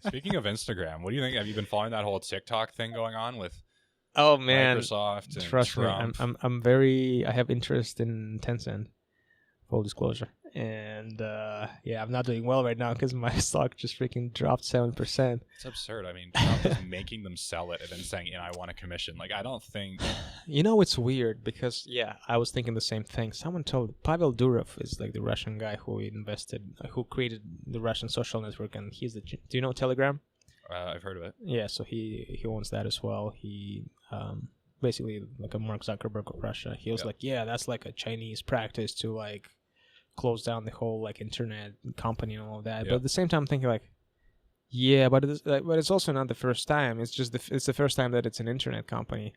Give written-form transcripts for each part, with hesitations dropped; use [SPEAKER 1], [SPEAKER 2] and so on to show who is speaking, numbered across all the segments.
[SPEAKER 1] Speaking of Instagram, what do you think? Have you been following that whole TikTok thing going on with
[SPEAKER 2] Oh man,
[SPEAKER 1] Microsoft and
[SPEAKER 2] trust
[SPEAKER 1] Trump?
[SPEAKER 2] me, I'm very. I have interest in Tencent. Full disclosure, and yeah, I'm not doing well right now because my stock just freaking dropped 7%.
[SPEAKER 1] It's absurd. I mean, Trump is making them sell it and then saying, I want a commission. Like, I don't think...
[SPEAKER 2] You know, it's weird because, yeah, I was thinking the same thing. Someone told Pavel Durov is like the Russian guy who who created the Russian social network, and he's the. Do you know Telegram?
[SPEAKER 1] I've heard of it.
[SPEAKER 2] Yeah, so he owns that as well. He basically like a Mark Zuckerberg of Russia. He was like, yeah, that's like a Chinese practice to like close down the whole like internet company and all of that. But at the same time, I'm thinking like, yeah, but it's also not the first time. It's just it's the first time that it's an internet company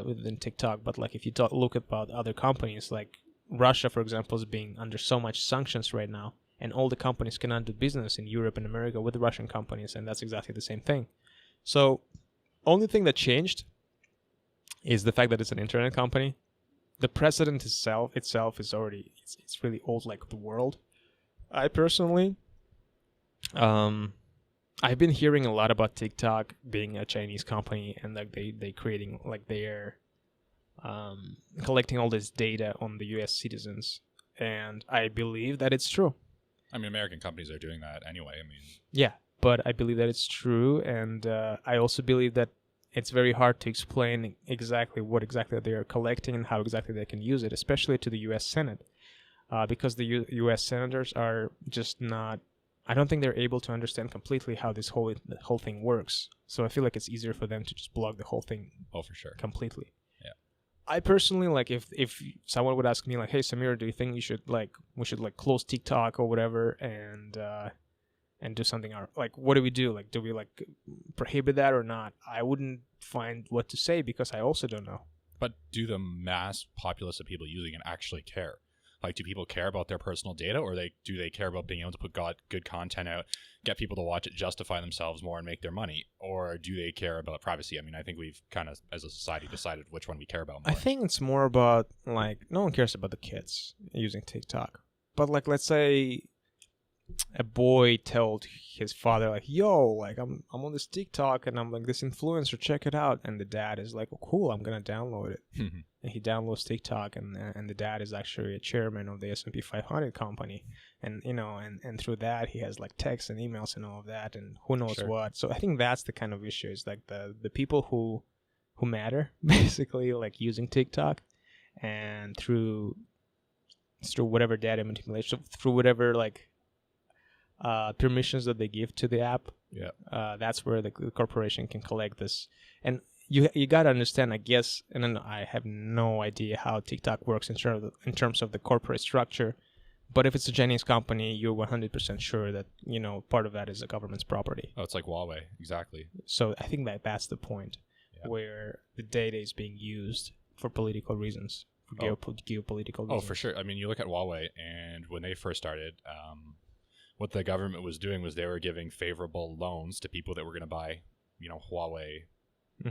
[SPEAKER 2] within TikTok. But like if you look about other companies, like Russia, for example, is being under so much sanctions right now, and all the companies cannot do business in Europe and America with the Russian companies, and that's exactly the same thing. So, only thing that changed is the fact that it's an internet company. The precedent itself is already it's really old, like the world. I personally, I've been hearing a lot about TikTok being a Chinese company and like they creating like they're collecting all this data on the U.S. citizens, and I believe that it's true.
[SPEAKER 1] I mean, American companies are doing that anyway. I mean,
[SPEAKER 2] yeah, but I believe that it's true, and I also believe that it's very hard to explain exactly what exactly they are collecting and how exactly they can use it, especially to the U.S. Senate, because the U.S. senators are just not. I don't think they're able to understand completely how this whole thing works. So I feel like it's easier for them to just block the whole thing.
[SPEAKER 1] Oh, for sure,
[SPEAKER 2] completely.
[SPEAKER 1] Yeah.
[SPEAKER 2] I personally like if someone would ask me like, "Hey, Samir, do you think we should close TikTok or whatever and do something like what do we do? Like, do we like prohibit that or not?" I wouldn't find what to say because I also don't know.
[SPEAKER 1] But do the mass populace of people using it actually care? Like, do people care about their personal data, or do they care about being able to put good content out, get people to watch it, justify themselves more, and make their money? Or do they care about privacy? I mean, I think we've kind of, as a society, decided which one we care about more.
[SPEAKER 2] I think it's more about, like, no one cares about the kids using TikTok. But, like, let's say a boy told his father, like, yo, like, I'm on this TikTok, and I'm, like, this influencer, check it out. And the dad is like, oh, cool, I'm going to download it. And he downloads TikTok, and the dad is actually a chairman of the S&P 500 company, and you know, and through that he has like texts and emails and all of that, and who knows what. So I think that's the kind of issue. Is like the people who matter basically, like using TikTok, and through whatever data manipulation, through whatever like permissions that they give to the app.
[SPEAKER 1] Yeah,
[SPEAKER 2] that's where the corporation can collect this. And you got to understand, I guess, and then I have no idea how TikTok works in terms of the corporate structure. But if it's a Chinese company, you're 100% sure that, you know, part of that is the government's property.
[SPEAKER 1] Oh, it's like Huawei, exactly.
[SPEAKER 2] So I think that's the point, where the data is being used for political reasons, for geopolitical reasons.
[SPEAKER 1] Oh, for sure. I mean, you look at Huawei, and when they first started, what the government was doing was they were giving favorable loans to people that were going to buy, you know, Huawei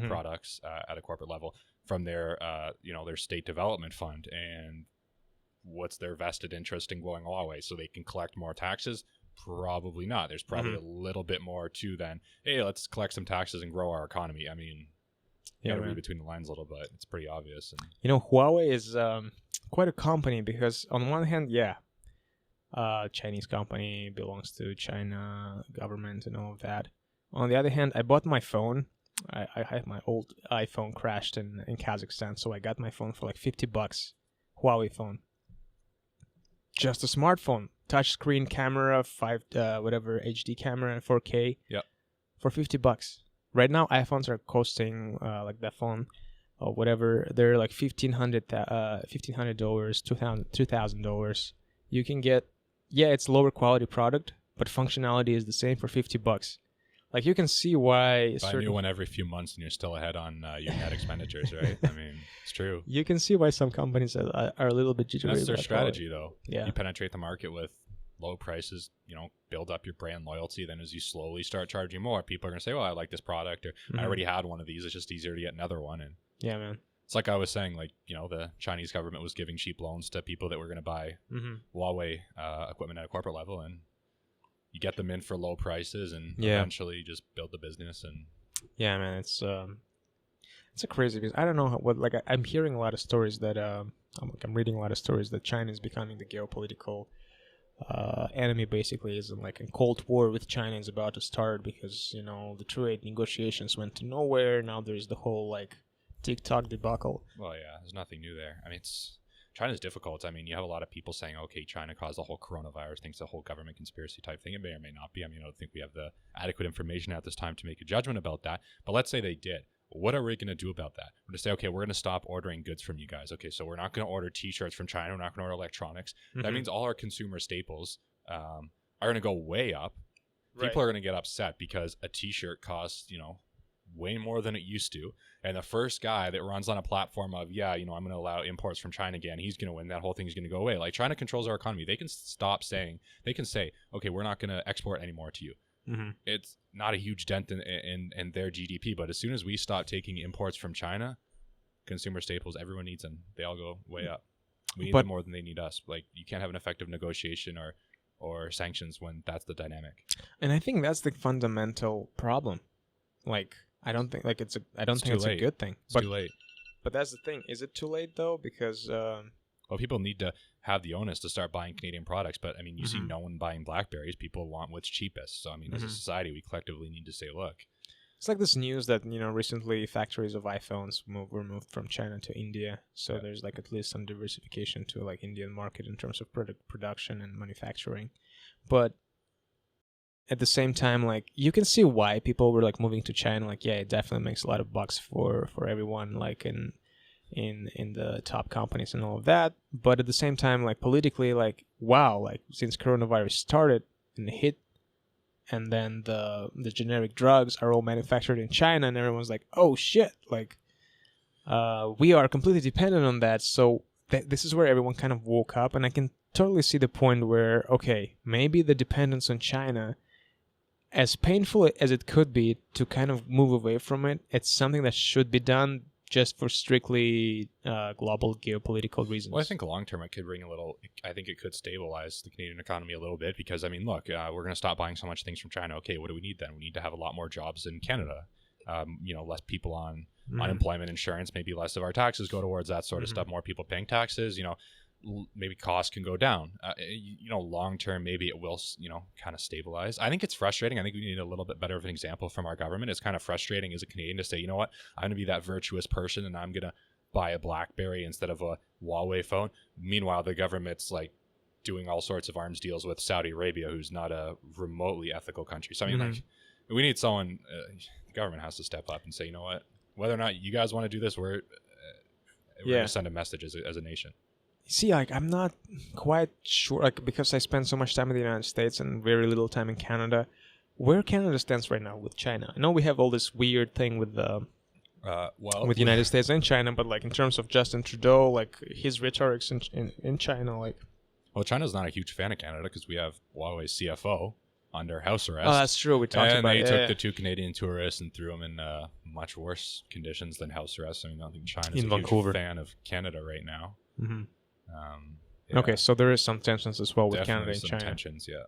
[SPEAKER 1] products at a corporate level from their their state development fund. And what's their vested interest in going Huawei? So they can collect more taxes? Probably not. There's probably a little bit more to than, hey, let's collect some taxes and grow our economy. I mean, you gotta read between the lines a little bit. It's pretty obvious. And
[SPEAKER 2] you know, Huawei is quite a company because on one hand, Chinese company, belongs to China government and all of that. On the other hand, I bought my phone. I had my old iPhone crashed in Kazakhstan, so I got my phone for like $50. Huawei phone. Just a smartphone. Touchscreen camera, whatever HD camera and 4K.
[SPEAKER 1] Yep. For
[SPEAKER 2] $50. Right now, iPhones are costing like that phone or whatever. They're like $1,500, $2,000. You can get, it's lower quality product, but functionality is the same for $50. Like, you can see why...
[SPEAKER 1] Buy a new one every few months and you're still ahead on your net expenditures, right? I mean, it's true.
[SPEAKER 2] You can see why some companies are a little bit jittery.
[SPEAKER 1] That's their strategy,
[SPEAKER 2] quality.
[SPEAKER 1] Though. Yeah. You penetrate the market with low prices, you know, build up your brand loyalty. Then as you slowly start charging more, people are going to say, well, I like this product, or I already had one of these. It's just easier to get another one. And
[SPEAKER 2] yeah, man.
[SPEAKER 1] It's like I was saying, like, you know, the Chinese government was giving cheap loans to people that were going to buy Huawei equipment at a corporate level, and you get them in for low prices, and eventually just build the business. And
[SPEAKER 2] yeah, man, it's a crazy business. I don't know I'm hearing a lot of stories that I'm reading a lot of stories that China is becoming the geopolitical enemy. Basically, is like a cold war with China is about to start because the trade negotiations went to nowhere. Now there's the whole like TikTok debacle.
[SPEAKER 1] Well, yeah, there's nothing new there. I mean, China's difficult. I mean, you have a lot of people saying, okay, China caused the whole coronavirus thing, it's a whole government conspiracy type thing. It may or may not be. I mean, I don't think we have the adequate information at this time to make a judgment about that. But let's say they did. What are we going to do about that? We're going to say, okay, we're going to stop ordering goods from you guys. Okay, so we're not going to order T-shirts from China. We're not going to order electronics. Mm-hmm. That means all our consumer staples are going to go way up. People are going to get upset because a T-shirt costs, way more than it used to. And the first guy that runs on a platform of, I'm going to allow imports from China again, he's going to win. That whole thing is going to go away. Like, China controls our economy. They can they can say, okay, we're not going to export anymore to you. Mm-hmm. It's not a huge dent in their GDP, but as soon as we stop taking imports from China, consumer staples, everyone needs them. They all go way up. We need them more than they need us. Like, you can't have an effective negotiation or sanctions when that's the dynamic.
[SPEAKER 2] And I think that's the fundamental problem. Like, I don't think it's a good thing.
[SPEAKER 1] It's too late.
[SPEAKER 2] But that's the thing. Is it too late though? Because
[SPEAKER 1] well, people need to have the onus to start buying Canadian products. But I mean, you see no one buying BlackBerries. People want what's cheapest. So I mean, as a society, we collectively need to say, look.
[SPEAKER 2] It's like this news that recently factories of iPhones were moved from China to India. So there's like at least some diversification to like Indian market in terms of production and manufacturing. But at the same time, like, you can see why people were like moving to China. Like, yeah, it definitely makes a lot of bucks for everyone, like in the top companies and all of that. But at the same time, like, politically, like, wow, like, since coronavirus started and hit, and then the generic drugs are all manufactured in China, and everyone's like, oh shit, like, we are completely dependent on that. So this is where everyone kind of woke up, and I can totally see the point where, okay, maybe the dependence on China, as painful as it could be to kind of move away from it, it's something that should be done just for strictly global geopolitical reasons.
[SPEAKER 1] Well, I think long term it could bring I think it could stabilize the Canadian economy a little bit because, I mean, look, we're going to stop buying so much things from China. Okay, what do we need then? We need to have a lot more jobs in Canada. Less people on unemployment insurance, maybe less of our taxes go towards that sort of stuff, more people paying taxes, maybe costs can go down. Long term, maybe it will, kind of stabilize. I think it's frustrating. I think we need a little bit better of an example from our government. It's kind of frustrating as a Canadian to say, you know what, I'm going to be that virtuous person and I'm going to buy a BlackBerry instead of a Huawei phone. Meanwhile, the government's like doing all sorts of arms deals with Saudi Arabia, who's not a remotely ethical country. So I mean, like, we need someone. The government has to step up and say, you know what, whether or not you guys want to do this, we're going to send a message as a nation.
[SPEAKER 2] See, like, I'm not quite sure, like, because I spend so much time in the United States and very little time in Canada, where Canada stands right now with China. I know we have all this weird thing with the United States and China, but like in terms of Justin Trudeau, like his rhetorics in China, like.
[SPEAKER 1] Well, China's not a huge fan of Canada because we have Huawei's CFO under house arrest.
[SPEAKER 2] Oh, that's true. We talked about it.
[SPEAKER 1] And they took the 2 Canadian tourists and threw them in much worse conditions than house arrest. I mean, I don't think China's a huge fan of Canada right now.
[SPEAKER 2] Okay, so there is some tensions as well with Canada and China.
[SPEAKER 1] Tensions, yeah.